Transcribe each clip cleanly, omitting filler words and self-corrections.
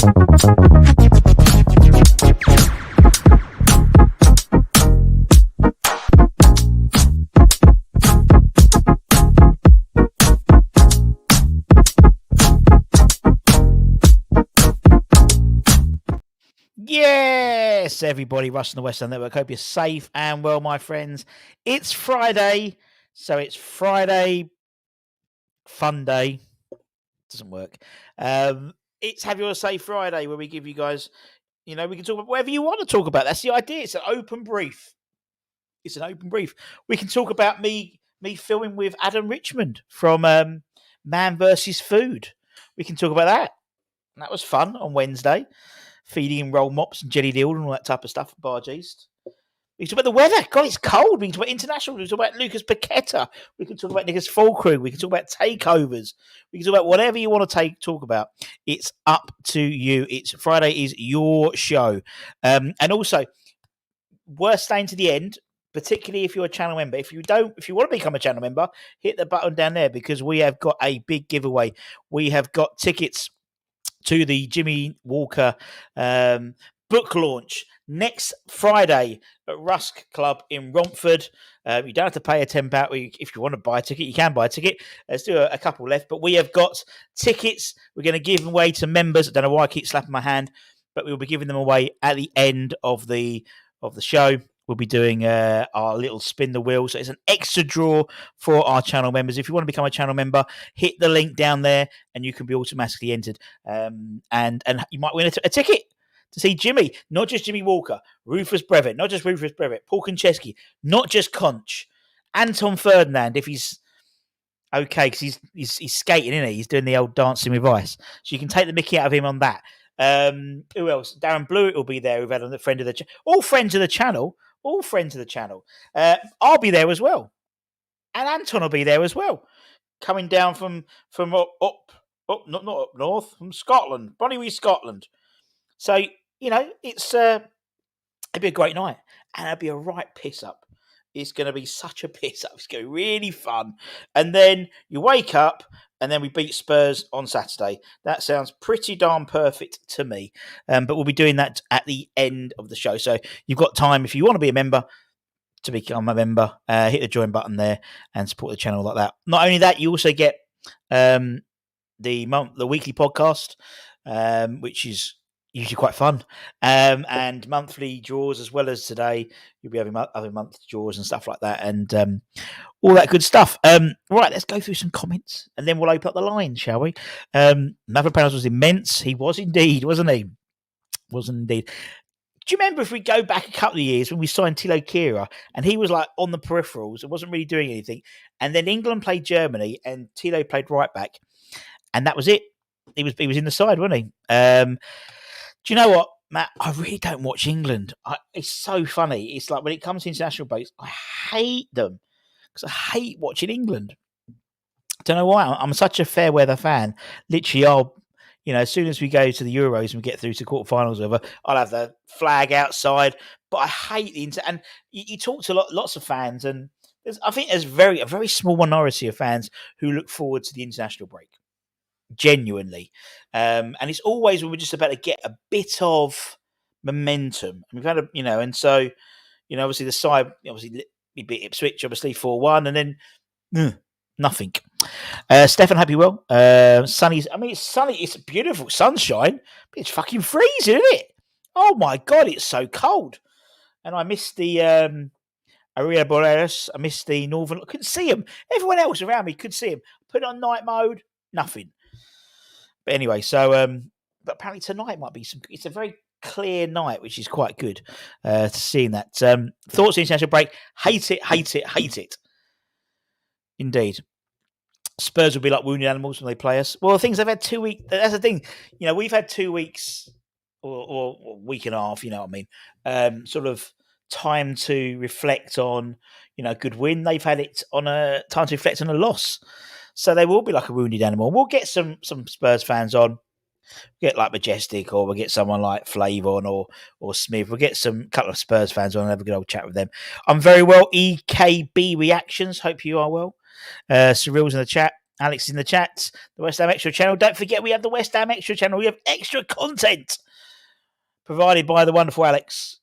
Yes, everybody, Russ and the West End Network. Hope you're safe and well, my friends. It's Friday, so it's Friday Fun Day. Doesn't work. It's Have Your Say Friday, where we give you guys, we can talk about whatever you want to talk about. That's the idea. It's an open brief. We can talk about me filming with Adam Richmond from Man vs. Food. We can talk about that. That was fun on Wednesday. Feeding him roll mops and jelly deal and all that type of stuff at Barge East. We can talk about the weather. God, it's cold. We can talk about international. We can talk about Lucas Paqueta. We can talk about Nicholas Fullkrug. We can talk about takeovers. We can talk about whatever you want to talk about. It's up to you. It's Friday is your show. And also, worth staying to the end, particularly if you're a channel member. If you want to become a channel member, hit the button down there because we have got a big giveaway. We have got tickets to the Jimmy Walker book launch next Friday at Rusk Club in Romford. You don't have to pay a £10. If you want to buy a ticket, you can buy a ticket. There's still a couple left, but we have got tickets. We're going to give them away to members. I don't know why I keep slapping my hand, but we'll be giving them away at the end of the show. We'll be doing our little spin the wheel. So it's an extra draw for our channel members. If you want to become a channel member, hit the link down there and you can be automatically entered. And you might win a ticket to see Jimmy, not just Jimmy Walker, Rufus Brevet, Paul Konchesky, not just Conch, Anton Ferdinand, if he's okay, because he's skating, isn't he? He's doing the old dancing with ice. So you can take the mickey out of him on that. Who else? Darren Blewett will be there. We've had a friend of the channel. All friends of the channel. I'll be there as well. And Anton will be there as well. Coming down from not up north, from Scotland, Bonnyrigg, Scotland. So, it's it'll be a great night. And it'll be a right piss up. It's going to be such a piss up. It's going to be really fun. And then you wake up and then we beat Spurs on Saturday. That sounds pretty darn perfect to me. But we'll be doing that at the end of the show. So you've got time, if you want to be a member, to become a member. Hit the join button there and support the channel like that. Not only that, you also get the weekly podcast, which is usually quite fun, and monthly draws as well as today. You'll be having other month draws and stuff like that, and all that good stuff. Right, let's go through some comments, and then we'll open up the line, shall we? Mavropanos was immense. He was indeed, wasn't he? Wasn't indeed. Do you remember if we go back a couple of years when we signed Thilo Kehrer and he was like on the peripherals and wasn't really doing anything, and then England played Germany and Thilo played right back, and that was it. He was in the side, wasn't he? Do you know what, Matt? I really don't watch England. It's so funny. It's like when it comes to international breaks, I hate them because I hate watching England. Don't know why. I'm such a fair weather fan. Literally, as soon as we go to the Euros and we get through to quarterfinals, or whatever, I'll have the flag outside. But I hate the and you talk to lots of fans, and I think there's a very small minority of fans who look forward to the international break. Genuinely, and it's always when we're just about to get a bit of momentum. And we've had and so obviously the side we beat Ipswich 4-1, and then nothing. Stefan, hope you well. Sunny. It's sunny. It's beautiful sunshine. But it's fucking freezing, isn't it? Oh my god, it's so cold. And I missed the Aurora Borealis. I missed the northern. I couldn't see him. Everyone else around me could see him. Put it on night mode. Nothing. But anyway, so but apparently tonight might be it's a very clear night, which is quite good to seeing that. Thoughts on international break? Hate it. Indeed. Spurs will be like wounded animals when they play us. Well, the things they've had 2 weeks. That's the thing. We've had 2 weeks or a week and a half. You know what I mean? Sort of time to reflect on good win. They've had it on a time to reflect on a loss. So they will be like a wounded animal. We'll get some Spurs fans on. We'll get like Majestic, or we'll get someone like Flav on, or Smith. We'll get some couple of Spurs fans on and have a good old chat with them. I'm very well. EKB Reactions. Hope you are well. Cyril's in the chat. Alex is in the chat. The West Ham Extra channel. Don't forget, we have the West Ham Extra channel. We have extra content provided by the wonderful Alex.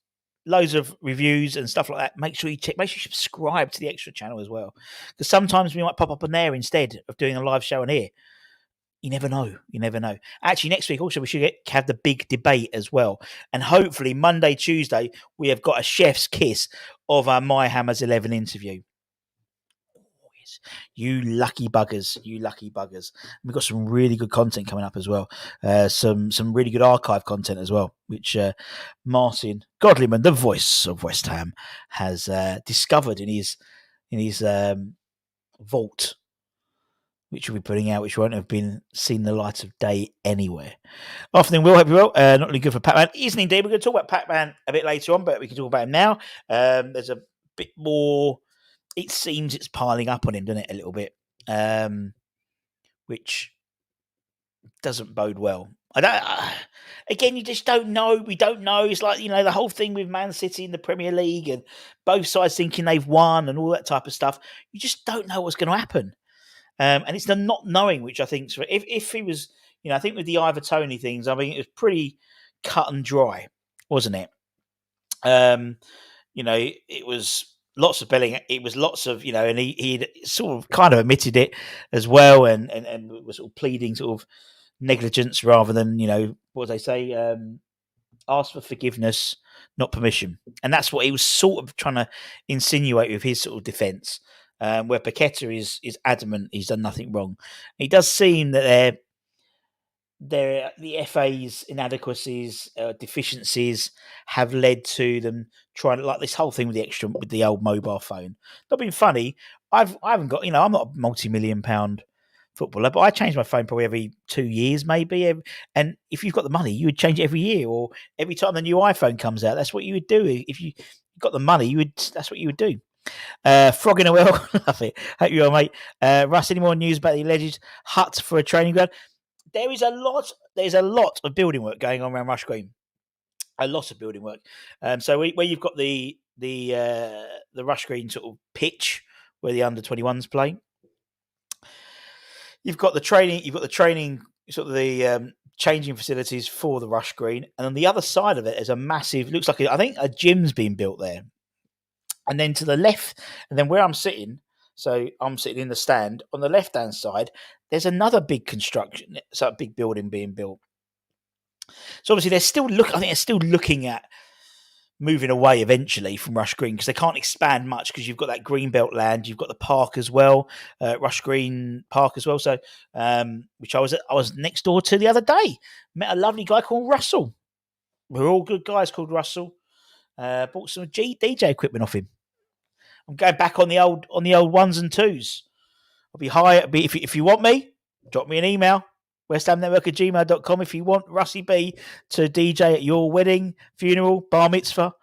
Loads of reviews and stuff like that. Make sure you check. Make sure you subscribe to the Extra channel as well, because sometimes we might pop up on there instead of doing a live show on here. You never know. You never know. Actually, next week also we should have the big debate as well, and hopefully Monday, Tuesday we have got a chef's kiss of our My Hammers 11 interview. You lucky buggers. You lucky buggers. We've got some really good content coming up as well. Some really good archive content as well, which Martin Godliman, the voice of West Ham, has discovered in his vault, which we'll be putting out, which won't have been seen the light of day anywhere. Afternoon, Will. Hope you well. Not really good for Pac-Man. Isn't indeed. We're going to talk about Pac-Man a bit later on, but we can talk about him now. There's a bit more. It seems it's piling up on him, doesn't it, a little bit, which doesn't bode well. Again, you just don't know. We don't know. It's like, the whole thing with Man City in the Premier League and both sides thinking they've won and all that type of stuff. You just don't know what's going to happen. And it's the not knowing, which I think, if he was, I think with the 𝙂𝙄𝙑𝙀𝘼𝙒𝘼𝙂 things, I mean, it was pretty cut and dry, wasn't it? It was lots of belling. It was lots of, and he'd sort of kind of admitted it as well, and was sort of pleading sort of negligence rather than, what they say, ask for forgiveness, not permission. And that's what he was sort of trying to insinuate with his sort of defence, where Paqueta is adamant he's done nothing wrong. It does seem that the FA's inadequacies, deficiencies have led to them trying to, like this whole thing with the old mobile phone. Not being funny, I haven't got, I'm not a multi-million-pound footballer, but I change my phone probably every 2 years, maybe. And if you've got the money, you would change it every year, or every time the new iPhone comes out. That's what you would do. If you got the money, that's what you would do. Frog in a well, love it. Hope you are, mate. Russ, any more news about the alleged hut for a training ground? There's a lot of building work going on around Rush Green. A lot of building work. So where you've got the Rush Green sort of pitch where the under-21s play, you've got the training, sort of the changing facilities for the Rush Green, and on the other side of it is a massive, looks like I think a gym's been built there. And then to the left, and then where I'm sitting, so I'm sitting in the stand, on the left-hand side, there's another big construction, so a big building being built. So obviously they're still looking at moving away eventually from Rush Green, because they can't expand much, because you've got that Greenbelt land, you've got the park as well, Rush Green Park as well. So, which I was next door to the other day. Met a lovely guy called Russell. We're all good guys called Russell. Bought some DJ equipment off him. I'm going back on the old ones and twos. I'll be high. If you want me, drop me an email. westhamnetwork@gmail.com if you want Russie B to DJ at your wedding, funeral, bar mitzvah,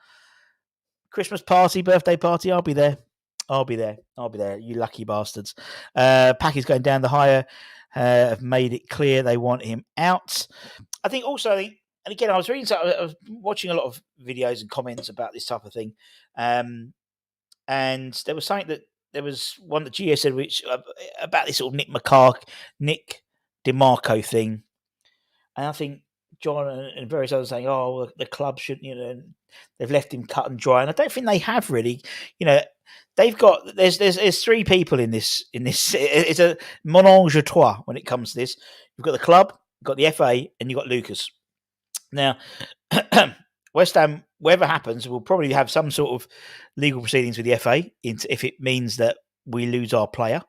Christmas party, birthday party. I'll be there. You lucky bastards. Packy's going down the hire. Have made it clear they want him out. I think, and again, I was watching a lot of videos and comments about this type of thing. And there was something there was one that Gio said, which about this sort of Nick DeMarco thing. And I think John and various others saying, "Oh, well, the club shouldn't," they've left him cut and dry. And I don't think they have really. They've got there's three people in this. It's a ménage à trois when it comes to this. You've got the club, you've got the FA, and you've got Lucas. Now, West Ham, whatever happens, will probably have some sort of legal proceedings with the FA if it means that we lose our player.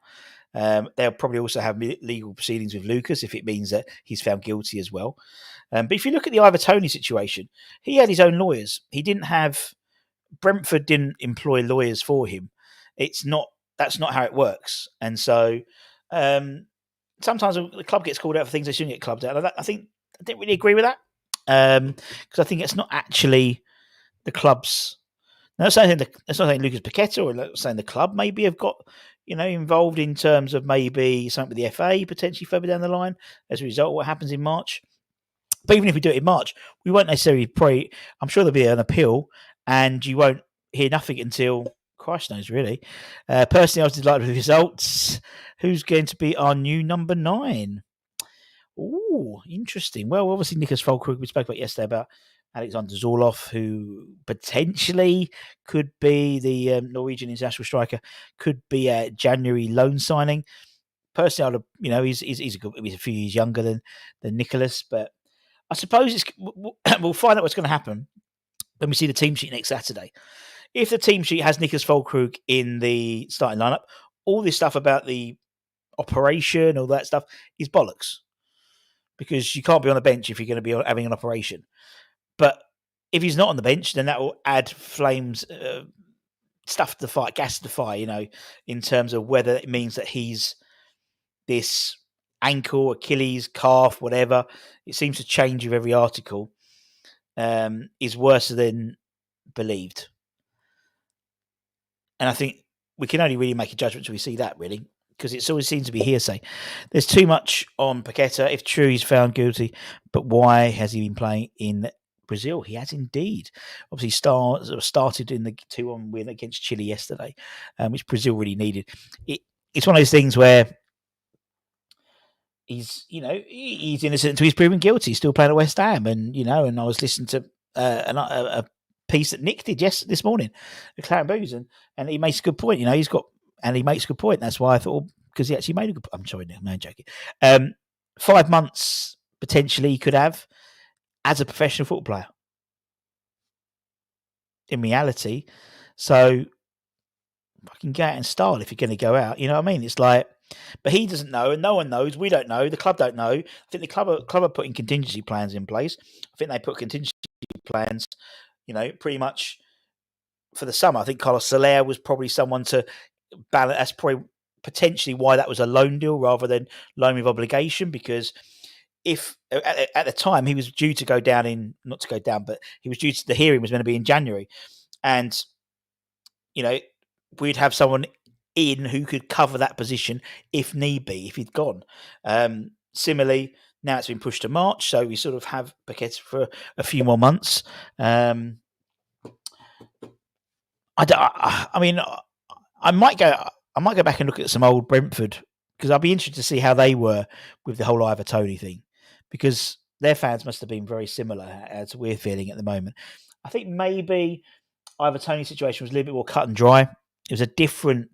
They'll probably also have legal proceedings with Lucas if it means that he's found guilty as well. But if you look at the 𝙂𝙄𝙑𝙀𝘼𝙒 situation, he had his own lawyers. Brentford didn't employ lawyers for him. That's not how it works. And so sometimes the club gets called out for things they shouldn't get clubbed out. I didn't really agree with that. Because I think it's not actually the club's. That's not saying Lucas Paqueta, or saying the club maybe have got involved in terms of maybe something with the FA potentially further down the line as a result of what happens in March. But even if we do it in March, we won't necessarily I'm sure there'll be an appeal, and you won't hear nothing until Christ knows, really. Personally, I was delighted with the results. Who's going to be our new number 9? Oh, interesting. Well, obviously, Nicklas Fullkrug, we spoke about yesterday about Alexander Zorloff, who potentially could be the Norwegian international striker, could be a January loan signing. Personally, he's a few years younger than Nicholas, but I suppose we'll find out what's going to happen when we see the team sheet next Saturday. If the team sheet has Nicklas Fullkrug in the starting lineup, all this stuff about the operation, all that stuff is bollocks, because you can't be on the bench if you're going to be having an operation. But if he's not on the bench, then that will add flames, stuff to the fire, gas to the fire, in terms of whether it means that he's this ankle, Achilles, calf, whatever. It seems to change with every article. Is worse than believed. And I think we can only really make a judgment till we see that, really, because it always seems to be hearsay. There's too much on Paqueta. If true, he's found guilty. But why has he been playing in Brazil? He has indeed. Obviously, started in the 2-1 win against Chile yesterday, which Brazil really needed. It's one of those things where he's innocent until he's proven guilty. He's still playing at West Ham, and and I was listening to a piece that Nick did this morning, 𝙂𝙂𝙑𝙀𝘼𝙒, and he makes a good point. He makes a good point. That's why I thought, because he actually made a good. I'm sorry, no, I'm joking. 5 months potentially he could have as a professional football player. In reality, so fucking go out in style if you're going to go out. You know what I mean? It's like, but he doesn't know, and no one knows. We don't know. The club don't know. I think the club are putting contingency plans in place. I think they put contingency plans, pretty much for the summer. I think Carlos Soler was probably someone to balance. That's probably potentially why that was a loan deal rather than loan with obligation, because if at the time he was due to go down not to go down, but he was due to, the hearing was going to be in January, and we'd have someone in who could cover that position if need be, if he'd gone. Similarly, now it's been pushed to March, so we sort of have Paqueta for a few more months. I might go back and look at some old Brentford, because I'd be interested to see how they were with the whole 𝙂𝙂𝙀𝘼𝙀 thing, because their fans must have been very similar as we're feeling at the moment. I think maybe 𝙂𝙂𝙀𝘼𝙀 situation was a little bit more cut and dry. It was a different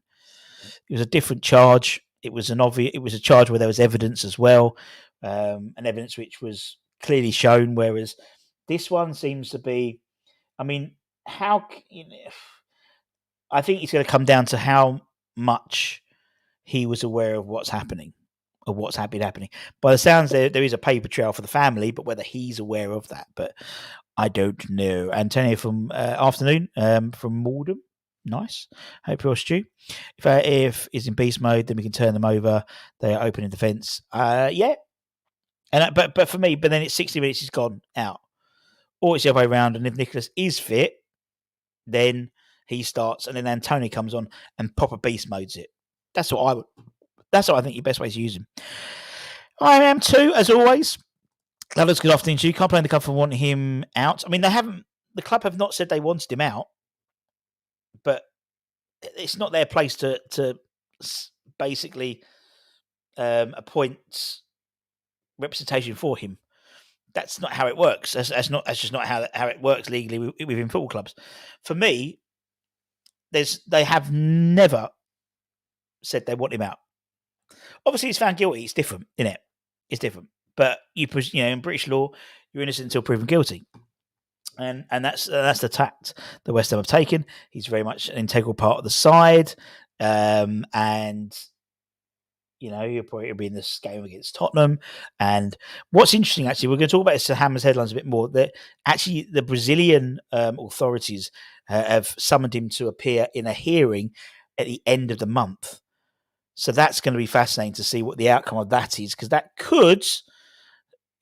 charge. It was a charge where there was evidence as well, and evidence which was clearly shown. Whereas this one seems to be, I think it's going to come down to how much he was aware of what's happening, or what's been happening. By the sounds, there is a paper trail for the family, but whether he's aware of that, but I don't know. Antonio from afternoon from Maldon. Nice. Hope you're Stu. If it's in beast mode, then we can turn them over. They are open in defence. Yeah. And but for me, but then it's 60 minutes. He's gone out, or it's the other way around. And if Nicholas is fit, then he starts, and then Antonio comes on and proper beast modes it. That's what I think your best way to use him. I am too, as always. Lovelace, good afternoon to you. Can't blame the club for wanting him out. I mean, the club have not said they wanted him out, but it's not their place to basically appoint representation for him. That's not how it works. That's just not how it works legally within football clubs. For me, they have never said they want him out. Obviously, he's found guilty. It's different, isn't it? It's different. But in British law, you're innocent until proven guilty, and that's the tact that West Ham have taken. He's very much an integral part of the side, and he'll probably be in this game against Tottenham. And what's interesting, actually, we're going to talk about this to Hammer's headlines a bit more. That actually the Brazilian authorities have summoned him to appear in a hearing at the end of the month. So that's going to be fascinating to see what the outcome of that is, because that could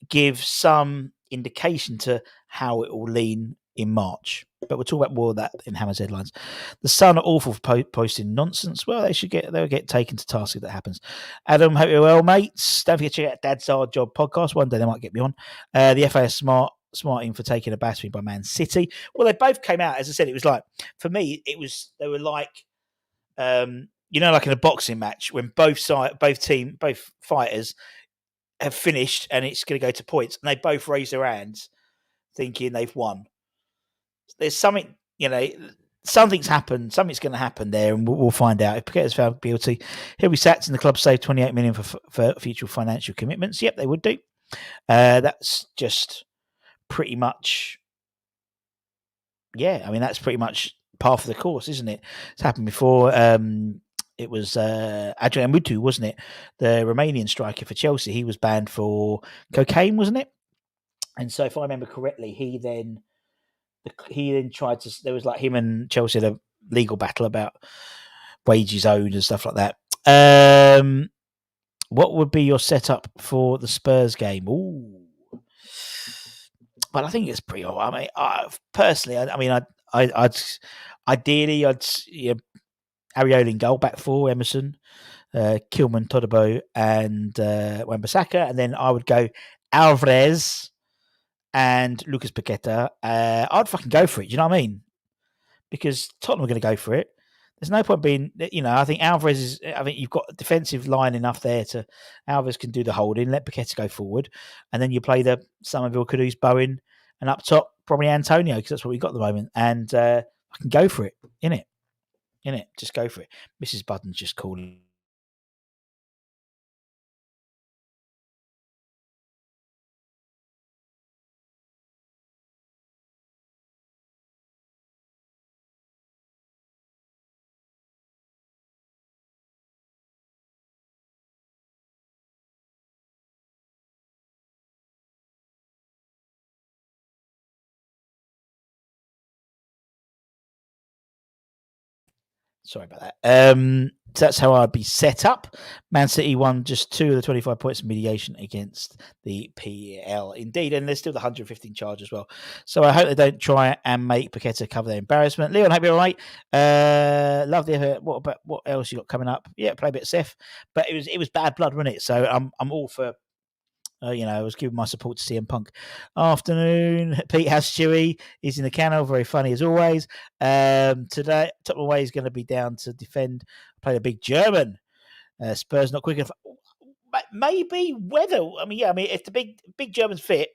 give some indication to how it will lean in March. But we'll talk about more of that in Hammer's headlines. The Sun are awful for posting nonsense. Well, they'll get taken to task if that happens. Adam, hope you're well, mates. Don't forget to check out Dad's Hard Job podcast. One day they might get me on. The FA are smart, Smarting for taking a battering by Man City. Well, they both came out, as I said, it was like, for me, they were like, like in a boxing match when both fighters have finished and it's going to go to points, and they both raise their hands thinking they've won. There's something, something's happened. Something's going to happen there, and we'll find out. If Paqueta's found guilty, he'll be sacked, and the club save 28 million for future financial commitments. Yep, they would do. That's just pretty much, that's pretty much par for the course, isn't it? It's happened before. It was 𝙂𝙂𝙑𝙀𝘼𝙒, wasn't it? The Romanian striker for Chelsea. He was banned for cocaine, wasn't it? And so, if I remember correctly, he then tried to. There was like him and Chelsea had a legal battle about wages owed and stuff like that. What would be your setup for the Spurs game? Ooh, but I think it's pretty. I mean, personally, I'd ideally Areola in goal, back four, Emerson, 𝙂𝙂𝙑𝙀𝘼𝙒, and Wan-Bissaka, and then I would go Alvarez and Lucas Paqueta. I'd fucking go for it. Do you know what I mean? Because Tottenham are going to go for it. There's no point being, I think Alvarez is. I think you've got a defensive line enough there to Alvarez can do the holding. Let Paqueta go forward, and then you play the 𝙂𝙂𝙑𝙀𝘼𝙒, and up top probably Antonio, because that's what we got at the moment. And I can go for it. In it, just go for it. Mrs. Budden's just calling. Sorry about that. So that's how I'd be set up. Man City won just 2 of the 25 points of mediation against the PL. Indeed, and there's still the 115 charge as well. So I hope they don't try and make Paqueta cover their embarrassment. Leon, hope you're all right. Love the what else you got coming up? Yeah, play a bit of Seth, but it was bad blood, wasn't it? So I'm all for. I was giving my support to CM Punk. Afternoon, Pete House Stewie is in the kennel, very funny as always. Today, Tottenham away is going to be down to defend, play the big German. Spurs not quick enough. Maybe weather. If the big German's fit,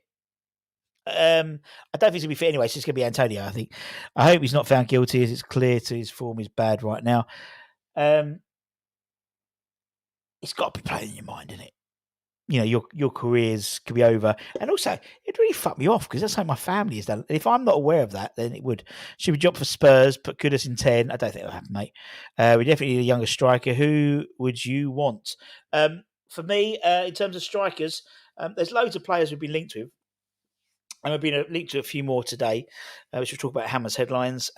I don't think he's going to be fit anyway. It's just going to be Antonio, I think. I hope he's not found guilty, as it's clear to his form is bad right now. It's got to be playing in your mind, isn't it? Your careers could be over. And also, it really fucked me off because that's how my family is done. If I'm not aware of that, then it would. Should we drop for Spurs, put Kudus in 10? I don't think it'll happen, mate. We definitely need a younger striker. Who would you want? For me, in terms of strikers, there's loads of players we've been linked with. And we've been linked to a few more today, which we'll talk about Hammer's headlines.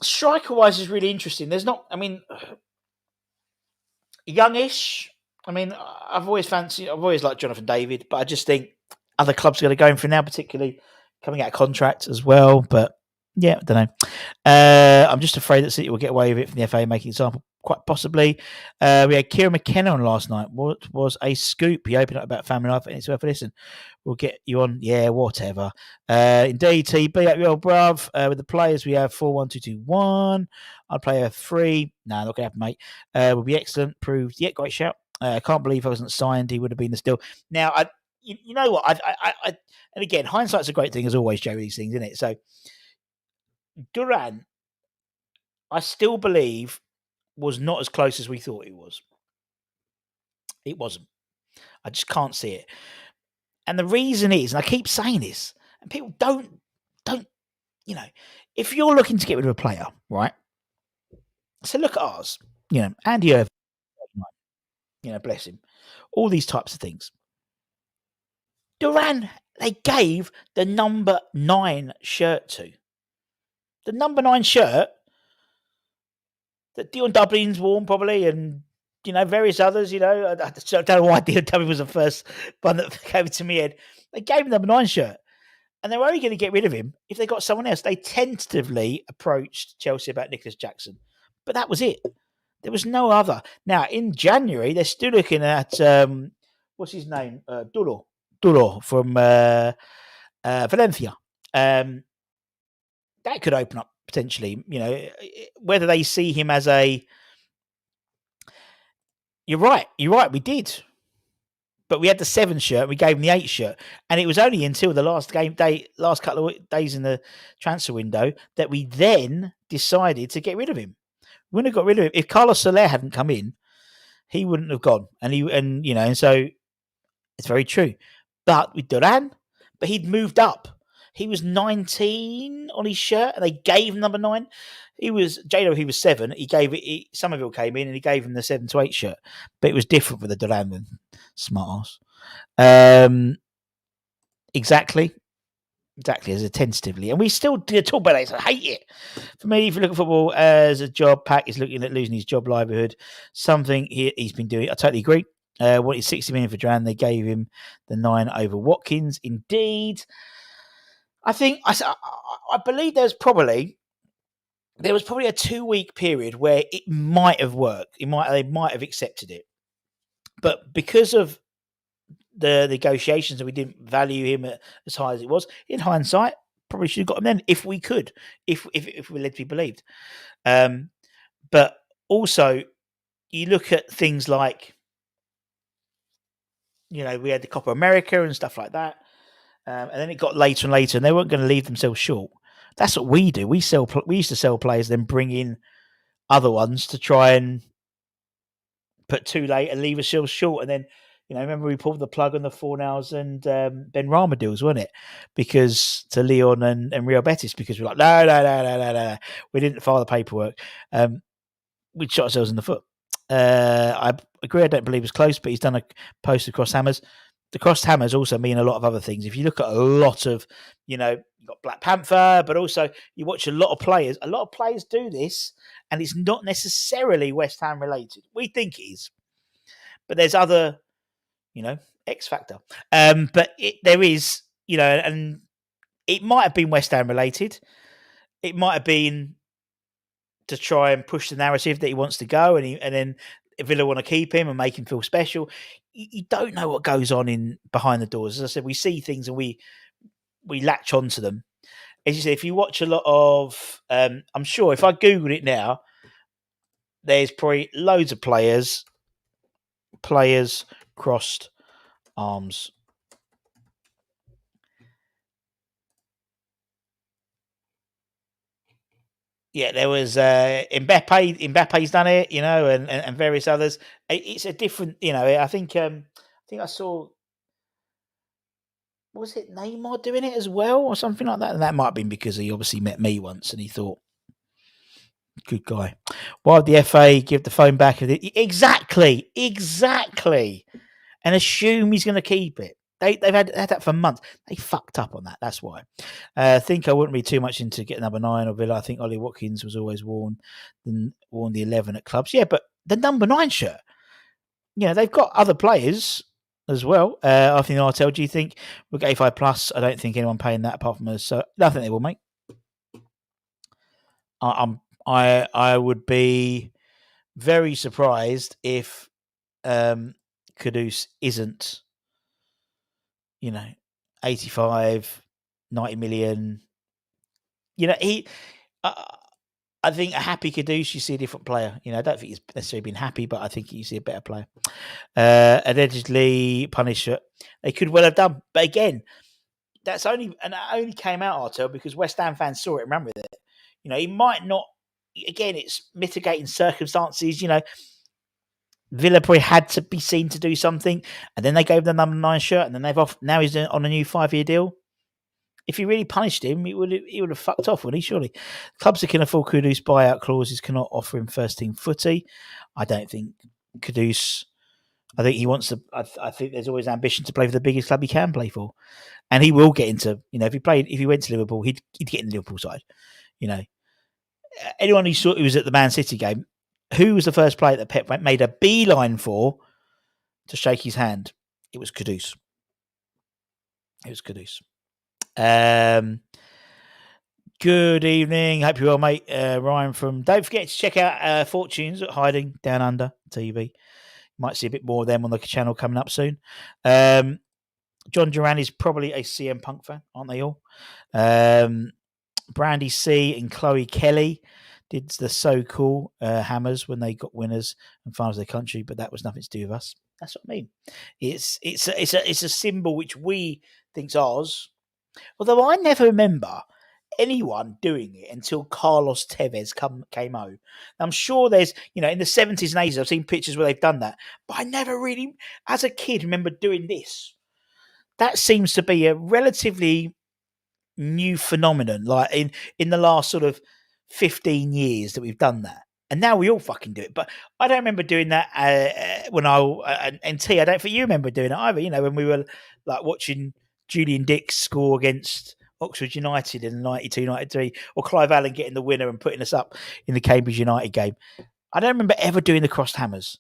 Striker-wise is really interesting. There's not, youngish. I've always liked Jonathan David, but I just think other clubs are going to go in for now, particularly coming out of contract as well. But yeah, I don't know. I'm just afraid that City will get away with it from the FA making an example, quite possibly. We had Kieran McKenna on last night. What was a scoop? He opened up about family life, and it's worth a listen. We'll get you on. Yeah, whatever. Indeed, TB up your old bruv. With the players, we have 4-1-2-2-1. I'd play a 3. No, not going to happen, mate. Will be excellent. Proved. Yeah, great shout. I can't believe I wasn't signed. He would have been the still. Now, you know what? I and again, hindsight's a great thing as always, Joe. These things, isn't it? So, Duran, I still believe, was not as close as we thought he was. It wasn't. I just can't see it. And the reason is, and I keep saying this, and people don't, if you're looking to get rid of a player, right? So look at ours, Andy Irvine, bless him, all these types of things. Duran, they gave the number 9 shirt to. The number 9 shirt that Dion Dublin's worn probably, and various others. I don't know why Dion Dublin was the first one that came to me head. They gave him the number 9 shirt, and they were only going to get rid of him if they got someone else. They tentatively approached Chelsea about Nicholas Jackson, but that was it. There was no other. Now in January, they're still looking at what's his name, Dulo. Arturo from Valencia. That could open up potentially, whether they see him as a... You're right, we did. But we had the 7 shirt, we gave him the 8 shirt. And it was only until the last couple of days in the transfer window that we then decided to get rid of him. We wouldn't have got rid of him. If Carlos Soler hadn't come in, he wouldn't have gone. And so it's very true. But with Duran, but he'd moved up. He was 19 on his shirt, and they gave him number 9. He was 7. He gave it. Somerville came in, and he gave him the 7 to 8 shirt. But it was different with the Duran than smart ass. Exactly. As a tentatively, and we still did talk about it. I hate it. For me, if you look at football as a job, Pack is looking at losing his job livelihood. Something he's been doing. I totally agree. Wanted 60 million for Duran. They gave him the 9 over Watkins. Indeed. I believe there was probably a 2-week period where it might have worked. They might have accepted it, but because of the negotiations and we didn't value him as high as it was, in hindsight, probably should have got him then if we could, if we were led to be believed. But also, you look at things like, we had the Copa America and stuff like that. And then it got later and later, and they weren't going to leave themselves short. That's what we do. We used to sell players, then bring in other ones to try and put too late and leave ourselves short. And then, remember we pulled the plug on the Fornals and Ben Rama deals, wasn't it? Because to Leon and Real Betis, because we're like, no. We didn't file the paperwork. We shot ourselves in the foot. I agree. I don't believe it's close, but he's done a post of cross hammers. The crossed hammers also mean a lot of other things. If you look at a lot of, you've got Black Panther, but also you watch a lot of players. A lot of players do this, and it's not necessarily West Ham related. We think it is, but there's other, X factor. But there is, and it might have been West Ham related. It might have been to try and push the narrative that he wants to go, and then Villa want to keep him and make him feel special. You don't know what goes on behind the doors. As I said, we see things and we latch onto them. As you said, if you watch a lot of, I'm sure if I Googled it now, there's probably loads of players crossed arms. Yeah, there was Mbappe. Mbappe's done it, and various others. It's a different, I think I saw, was it Neymar doing it as well or something like that? And that might have been because he obviously met me once and he thought, good guy. Why would the FA give the phone back? Exactly. And assume he's going to keep it. They've had that for months. They fucked up on that. That's why. I think I wouldn't be too much into getting number 9 or Villa. I think Ollie Watkins was always worn the 11 at clubs. Yeah, but the number 9 shirt, they've got other players as well. I think Artel, do you think we'll get A5 plus? I don't think anyone paying that apart from us. So I think they will, mate. I would be very surprised if Kudus isn't, 85, 90 million. I think a happy Kudus, you see a different player. I don't think he's necessarily been happy, but I think you see a better player. Allegedly punished. They could well have done. But again, that only came out, Artel, because West Ham fans saw it and ran with it. He might not, again, it's mitigating circumstances, Villa probably had to be seen to do something, and then they gave the number 9 shirt, and then now he's on a new 5-year deal. If you really punished him, he would have fucked off, wouldn't he? Surely. Clubs that can afford Kudus buyout clauses cannot offer him first team footy. I don't think Kudus. I think he wants to. I think there's always ambition to play for the biggest club he can play for, and he will get into. If he went to Liverpool, he'd get in the Liverpool side. Anyone who was at the Man City game, who was the first player that Pep made a beeline for to shake his hand? It was Kudus. Good evening. Hope you're well, mate. Ryan from... Don't forget to check out Fortunes at Hiding Down Under TV. Might see a bit more of them on the channel coming up soon. John Duran is probably a CM Punk fan, aren't they all? Brandy C and Chloe Kelly did the so-called hammers when they got winners and finals of the country, but that was nothing to do with us. That's what I mean. It's a symbol which we think's ours. Although I never remember anyone doing it until Carlos Tevez came home. I'm sure there's, in the 70s and 80s, I've seen pictures where they've done that, but I never really, as a kid, remember doing this. That seems to be a relatively new phenomenon, like in the last sort of 15 years that we've done that. And now we all fucking do it. But I don't remember doing that when and T, I don't think you remember doing it either, when we were like watching Julian Dix score against Oxford United in the 92-93, or Clive Allen getting the winner and putting us up in the Cambridge United game. I don't remember ever doing the crossed hammers.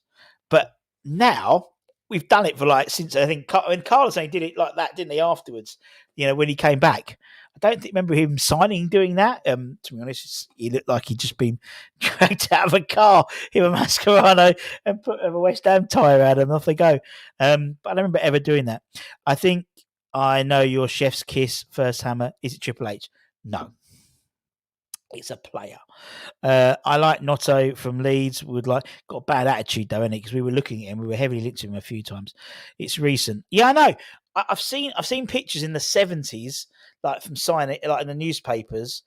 But now we've done it for since I think Carlos did it like that, didn't he, afterwards, when he came back. I don't remember him doing that. To be honest, he looked like he'd just been dragged out of a car, him and Mascherano, and put a West Ham tyre out and off they go. But I don't remember ever doing that. I think I know your chef's kiss first hammer. Is it Triple H? No. It's a player. I like Notto from Leeds. Got a bad attitude though, isn't he? Because we were looking at him, we were heavily linked to him a few times. It's recent. Yeah, I know. I've seen pictures in the 70s, from signing, in the newspapers,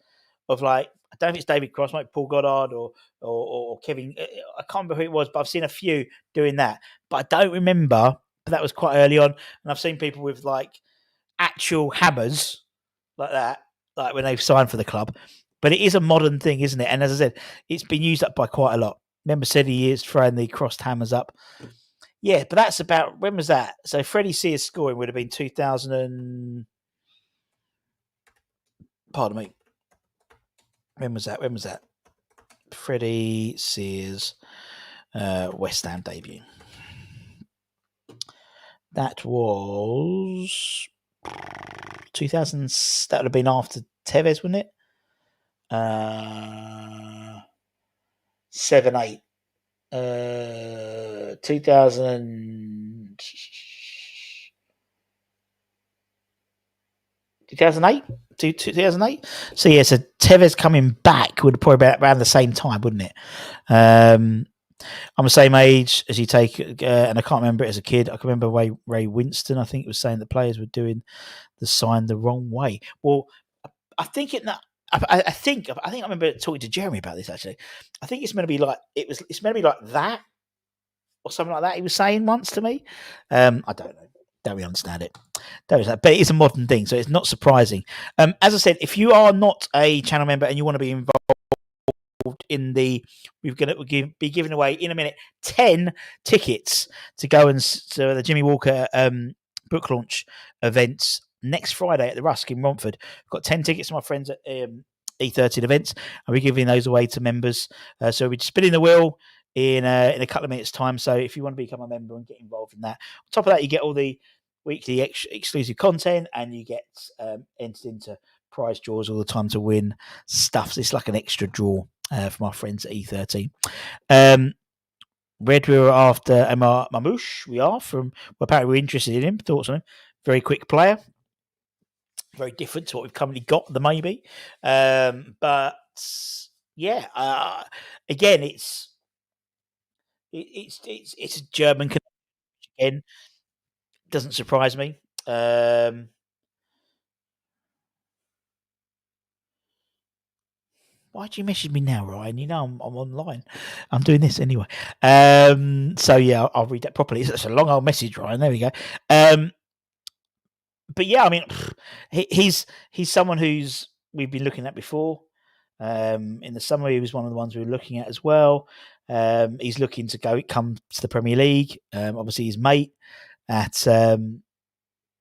of I don't think it's David Cross, like Paul Goddard or Kevin. I can't remember who it was, but I've seen a few doing that. But I don't remember. But that was quite early on, and I've seen people with actual hammers like that, when they've signed for the club. But it is a modern thing, isn't it? And as I said, it's been used up by quite a lot. Remember, said he is throwing the crossed hammers up. Yeah, but that's about, when was that? So Freddie Sears scoring would have been 2000 and... Pardon me. When was that? Freddie Sears West Ham debut. That was 2000. That would have been after Tevez, wouldn't it? 7-8. 2000. 2008? 2008? So, yeah, so Tevez coming back would probably be around the same time, wouldn't it? I'm the same age as you take, and I can't remember it as a kid. I can remember Ray Winston, I think it was saying that players were doing the sign the wrong way. Well, I think I think I remember talking to Jeremy about this, actually. I think it's meant to be it's meant to be like that, or something like that, he was saying once to me. I don't know. Don't really understand it. But it is a modern thing, so it's not surprising. As I said, if you are not a channel member and you want to be involved in we're going to be giving away in a minute 10 tickets to go and to the Jimmy Walker book launch events next Friday at the Rusk in Romford. I've got 10 tickets to my friends at 𝙂𝙄𝙑𝙑𝙀 events, and we're giving those away to members. So we're spinning the wheel in a couple of minutes' time. So if you want to become a member and get involved in that, on top of that, you get all the weekly exclusive content, and you get entered into prize draws all the time to win stuff. So it's like an extra draw from our friends at 𝙂𝙂𝙑𝙀. Red, we were after Amar Mamouche. Apparently we're interested in him. Thoughts on him? Very quick player. Very different to what we've currently got, maybe. But yeah, again, it's a German connection again. Doesn't surprise me. Why do you message me now, Ryan? You know I'm online. I'm doing this anyway. So yeah, I'll read that properly. It's a long old message, Ryan. There we go. But yeah, I mean, he's someone we've been looking at before. In the summer, he was one of the ones we were looking at as well. He's looking to come to the Premier League. Obviously, his mate at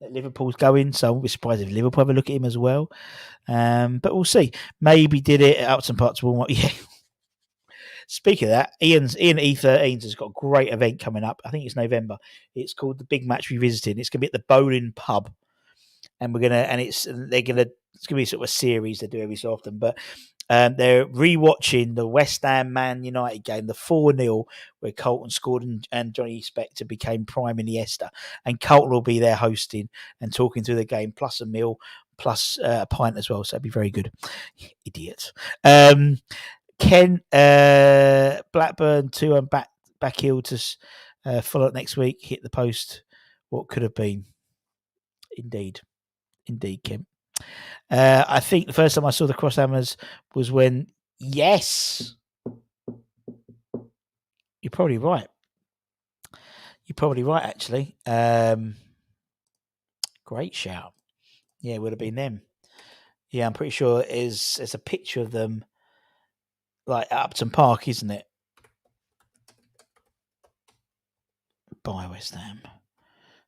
Liverpool's going, so I wouldn't be surprised if Liverpool have a look at him as well. But we'll see. Maybe did it at Upton Park to Walmart. Yeah. Speaking of that, Ian E13 has got a great event coming up. I think it's November. It's called the Big Match Revisited. It's going to be at the Bowling Pub, and it's going to be sort of a series they do every so often. But They're rewatching the West Ham Man United game, the 4-0, where Colton scored and Johnny Spector became prime Iniesta. And Colton will be there hosting and talking through the game, plus a meal, plus a pint as well. So it'd be very good. Idiot. Ken, Blackburn 2 and back heel to follow up next week. Hit the post. What could have been. Indeed, Kim. I think the first time I saw the crosshammers was when, yes, you're probably right. Actually. Great shout. Yeah, it would have been them. Yeah, I'm pretty sure there's a picture of them, like at Upton Park, isn't it? By West Ham.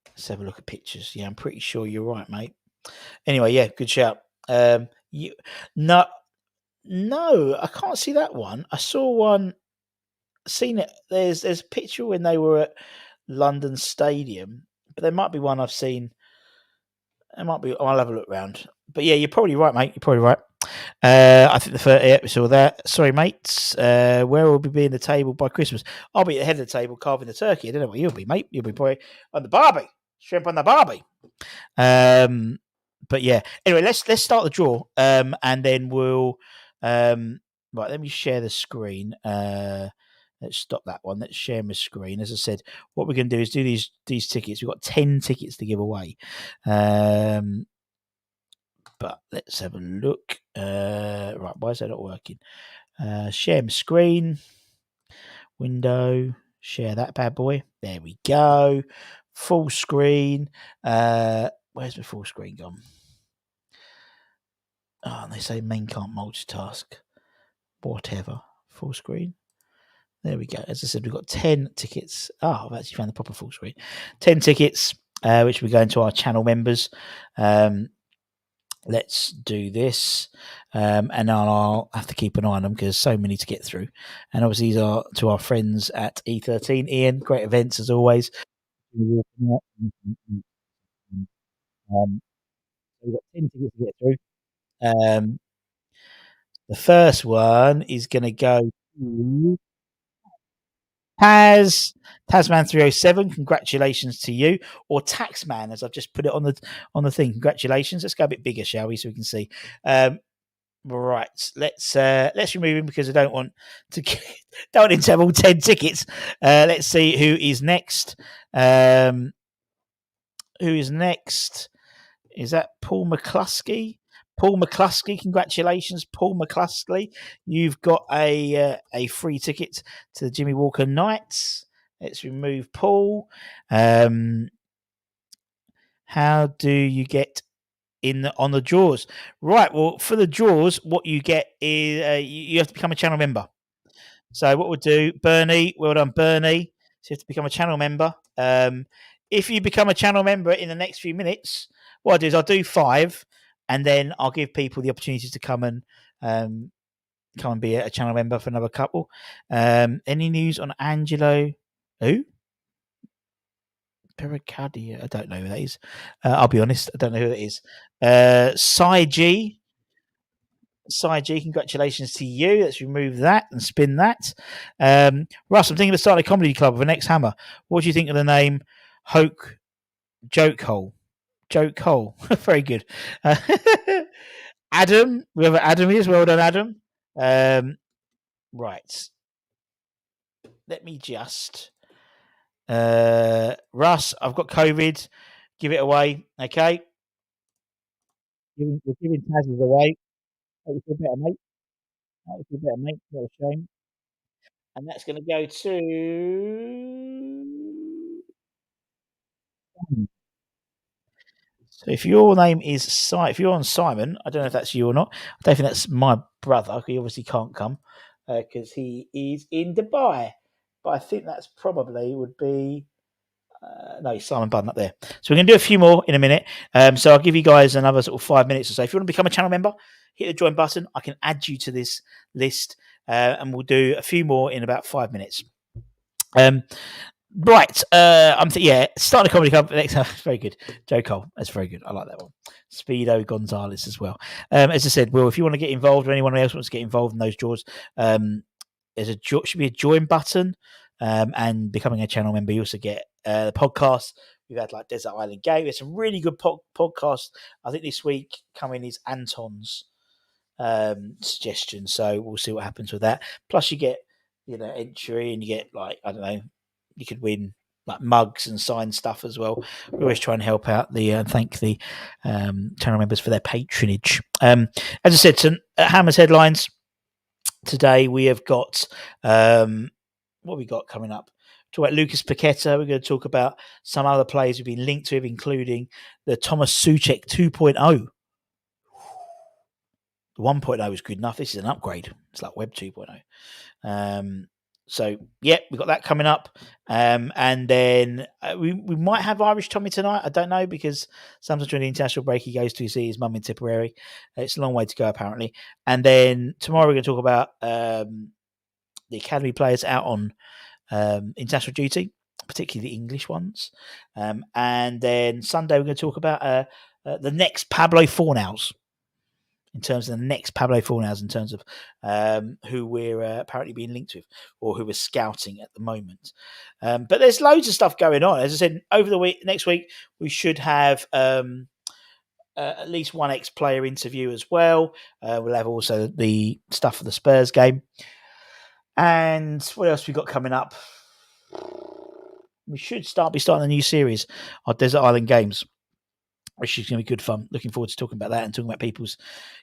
Let's have a look at pictures. Yeah, I'm pretty sure you're right, mate. Anyway, yeah, good shout. No, I can't see that one. I saw one. Seen it. There's a picture when they were at London Stadium, but there might be one I've seen. It might be. I'll have a look round. But yeah, you're probably right, mate. You're probably right. I think the first episode of that. Sorry, mates. Where will we be in the table by Christmas? I'll be at the head of the table carving the turkey. I don't know what you'll be, mate. You'll be probably on the barbie, shrimp on the barbie. But yeah. Anyway, let's start the draw. And then we'll. Right. Let me share the screen. Let's stop that one. Let's share my screen. As I said, what we're going to do is do these tickets. We've got 10 tickets to give away. But let's have a look. Right, why is that not working? Share my screen. Window. Share that bad boy. There we go. Full screen. Where's my full screen gone? Oh, and they say men can't multitask. Whatever. Full screen. There we go. As I said, we've got 10 tickets. Oh, I've actually found the proper full screen. 10 tickets, which we're going to our channel members. Let's do this. And I'll have to keep an eye on them because there's so many to get through. And obviously, these are to our friends at E13. Ian, great events as always. We've got 10 tickets to get through. The first one is going to go to Tasman 307, congratulations to you, or Taxman, as I've just put it on the thing. Congratulations. Let's go a bit bigger, shall we, so we can see. Right, let's remove him because I don't want him to have all 10 tickets. Let's see who is next. Who is next? Is that Paul McCluskey? Paul McCluskey, congratulations, Paul McCluskey. You've got a free ticket to the Jimmy Walker Nights. Let's remove Paul. How do you get on the draws? Right, well, for the draws, what you get is you have to become a channel member. So what we'll do, Bernie, well done, Bernie. So you have to become a channel member. If you become a channel member in the next few minutes, what I'll do is I'll do 5, and then I'll give people the opportunity to come and be a channel member for another couple. Any news on Angelo? Who? Pericardia. I don't know who that is. I'll be honest. I don't know who that is. 𝙂𝙂𝙑𝙑𝙂𝙂, congratulations to you. Let's remove that and spin that. Russ, I'm thinking of starting a comedy club with an ex-hammer. What do you think of the name 𝙂𝙂𝙑𝙑𝙂𝙂? Joke hole. Very good. Adam, whoever Adam is, well done, Adam. Right. Let me just. Russ, I've got COVID. Give it away. Okay. We're giving Taz's away. Hope you feel better, mate. What a shame. And that's going to go to. So if your name is if you're on Simon, I don't know if that's you or not. I don't think that's my brother. He obviously can't come because he is in Dubai. But I think that's probably would be no, Simon Budden up there. So we're going to do a few more in a minute. So I'll give you guys another sort of 5 minutes or so. If you want to become a channel member, hit the join button. I can add you to this list, and we'll do a few more in about 5 minutes. Right. Starting a comedy club next time. Very good. Joe Cole. That's very good. I like that one. Speedo Gonzalez as well. As I said, Will, if you want to get involved or anyone else wants to get involved in those draws, there's should be a join button. And becoming a channel member, you also get the podcast. We've had like Desert Island Game. It's a really good podcast. I think this week coming is Anton's suggestion. So we'll see what happens with that. Plus, you get entry, and you get like I don't know, you could win like mugs and signed stuff as well. We always try and help out the thank the channel members for their patronage. As I said, at Hammer's headlines today, we have got what we got coming up. Talk about Lucas Paqueta. We're going to talk about some other players we've been linked with, including the Thomas Souček 2.0. The 1.0 is good enough. This is an upgrade. It's like Web 2.0. So, yeah, we've got that coming up. And then we might have Irish Tommy tonight. I don't know, because sometimes during the international break, he goes to see his mum in Tipperary. It's a long way to go, apparently. And then tomorrow we're going to talk about the academy players out on international duty, particularly the English ones. And then Sunday we're going to talk about the next Pablo Fornals. In terms of the next Pablo Fornals, in terms of who we're apparently being linked with or who we're scouting at the moment. But there's loads of stuff going on. As I said, over the next week, we should have at least one ex-player interview as well. We'll have also the stuff for the Spurs game. And what else we got coming up? We should be starting a new series, our Desert Island Games, which is going to be good fun. Looking forward to talking about that and talking about people's,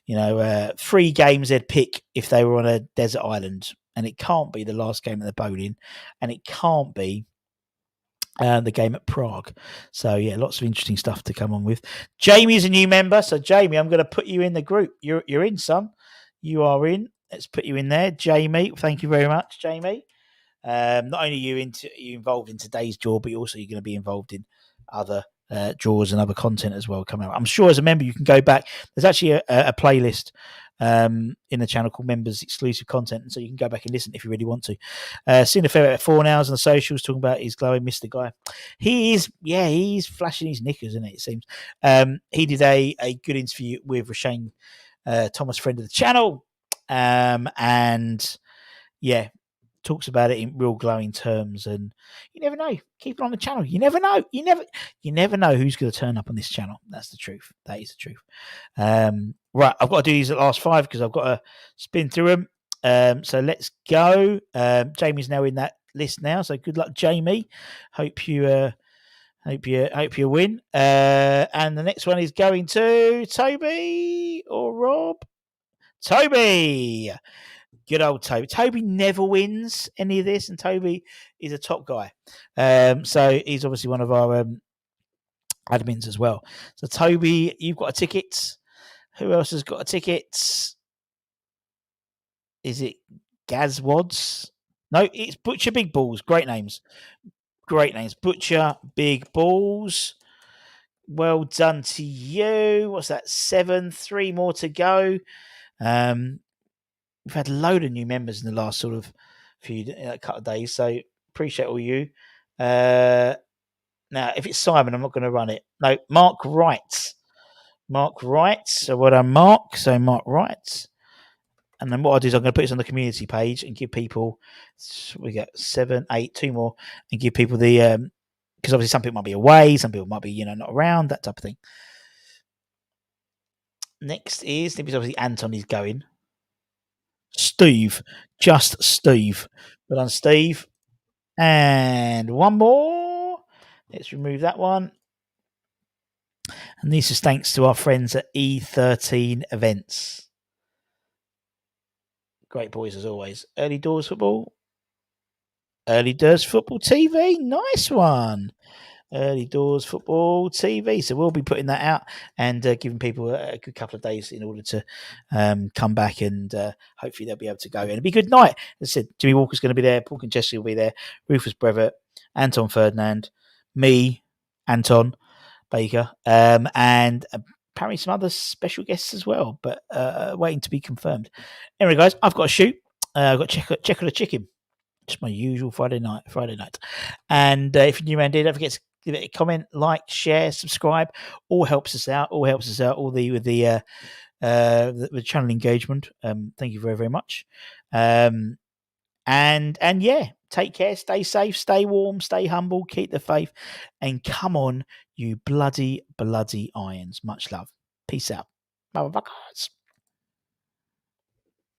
3 games they'd pick if they were on a desert island. And it can't be the last game of the bowling, and it can't be the game at Prague. So, yeah, lots of interesting stuff to come on with. Jamie's a new member. So, Jamie, I'm going to put you in the group. You're in, son. You are in. Let's put you in there. Jamie, thank you very much, Jamie. Not only are you involved in today's draw, but also you're going to be involved in other draws and other content as well coming out. I'm sure as a member you can go back. There's actually a playlist in the channel called Members Exclusive Content, and so you can go back and listen if you really want to. Seen a fair bit at 4 hours on the socials talking about his glowing Mr. Guy. He's flashing his knickers, isn't it? It seems. He did a good interview with Rashane Thomas, friend of the channel, and yeah, talks about it in real glowing terms. And you never know. Keep it on the channel. You never know. You never know who's going to turn up on this channel. That's the truth. That is the truth. Right, I've got to do these at last 5 because I've got to spin through them. So let's go. Jamie's now in that list now. So good luck, Jamie. Hope you win. And the next one is going to Toby or Rob. Toby. Good old Toby. Toby never wins any of this, and Toby is a top guy. So he's obviously one of our admins as well. So Toby, you've got a ticket. Who else has got a ticket? Is it Gaz Wads? No, it's Butcher Big Balls. Great names. Butcher Big Balls. Well done to you. What's that? 7, 3 more to go. We've had a load of new members in the last sort of couple of days, so appreciate all you. Now, if it's Simon, I'm not going to run it. No, Mark Wright. So what I'm Mark. So Mark Wright. And then what I'll do is I'm going to put this on the community page and give people, we get 7, 8, 2 more, and give people the, because obviously some people might be away, some people might be, not around, that type of thing. Next is, obviously Anton is going. Steve. But on Steve. And one more. Let's remove that one. And this is thanks to our friends at E13 Events. Great boys as always. Early Doors Football TV. Nice one. Early Doors Football TV. So we'll be putting that out and giving people a good couple of days in order to come back, and hopefully they'll be able to go. And it'll be a good night. As I said, Jimmy Walker's going to be there, Paul and Jesse will be there, Rufus Brevet, Anton Ferdinand, me, Anton Baker, and apparently some other special guests as well, but waiting to be confirmed. Anyway, guys, I've got to shoot. I've got to check on the chicken. Just my usual Friday night. And if you're new around here, don't forget to give it a comment, like, share, subscribe. All helps us out. All with the channel engagement. Thank you very, very much. And yeah, take care, stay safe, stay warm, stay humble, keep the faith, and come on, you bloody irons. Much love. Peace out. Bye bye, guys.